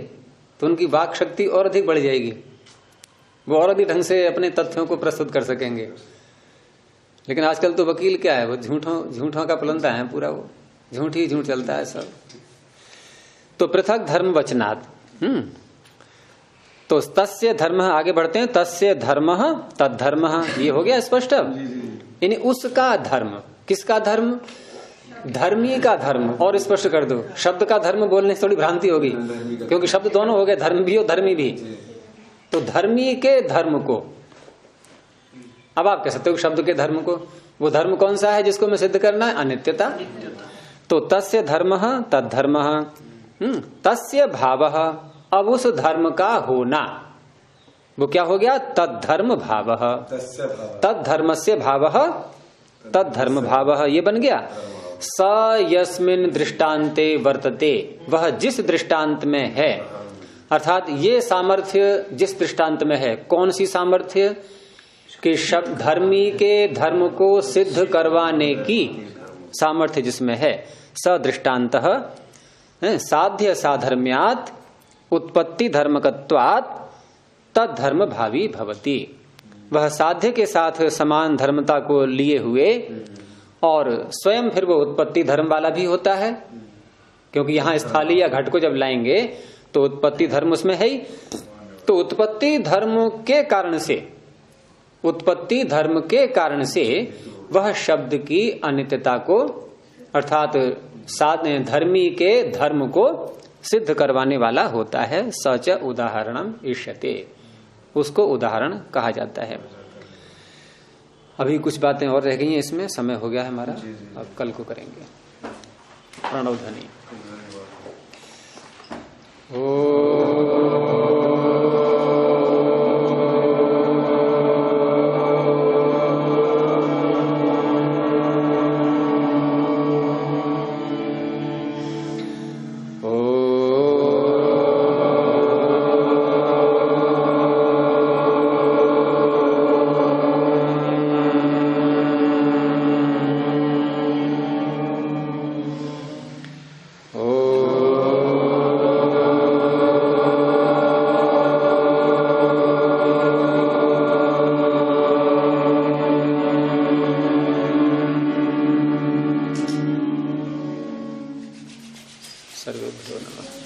तो उनकी वाक शक्ति और अधिक बढ़ जाएगी। वो और अधिक ढंग से अपने तथ्यों को प्रस्तुत कर सकेंगे। लेकिन आजकल तो वकील क्या है, वो झूठों का पलंता है पूरा, वो झूठ ही झूठ चलता है सब। तो पृथक धर्म वचनात्, तो तस्य धर्म, आगे बढ़ते हैं, तस्य धर्म तद्धर्म, ये हो गया स्पष्ट। यानी उसका धर्म, किसका धर्म? धर्मी का धर्म। और स्पष्ट कर दो, शब्द का धर्म बोलने से थोड़ी भ्रांति होगी, क्योंकि शब्द दोनों हो गए, धर्म भी और धर्मी भी। तो धर्मी के धर्म को, अब आप कह सकते हो शब्द के धर्म को, वो धर्म कौन सा है जिसको मैं सिद्ध करना है? अनित्यता। तो तस्य धर्म तद्धर्म, तस्य भाव, अब उस धर्म का होना, वो क्या हो गया? तद्धर्म भाव, तद्धर्म से भाव तद्धर्म भाव, ये बन गया। स यस्मिन् दृष्टान्ते वर्तते, वह जिस दृष्टांत में है, अर्थात ये सामर्थ्य जिस दृष्टांत में है। कौन सी सामर्थ्य? कि शब्द धर्मी के धर्म को सिद्ध करवाने की सामर्थ्य जिसमें है। स दृष्टान्तः साध्य साधर्म्यात् उत्पत्ति धर्मकत्वात् तद्धर्म भावी भवति, वह साध्य के साथ समान धर्मता को लिए हुए और स्वयं फिर वो उत्पत्ति धर्म वाला भी होता है, क्योंकि यहाँ स्थाली या घट को जब लाएंगे तो उत्पत्ति धर्म उसमें है ही। तो उत्पत्ति धर्म के कारण से, उत्पत्ति धर्म के कारण से वह शब्द की अनित्यता को, अर्थात धर्मी के धर्म को सिद्ध करवाने वाला होता है। सच उदाहरणम इष्यते, उसको उदाहरण कहा जाता है। अभी कुछ बातें और रह गई हैं इसमें, समय हो गया है हमारा, अब कल को करेंगे। प्रणव ध्वनि। सर्वेभ्यो नमः।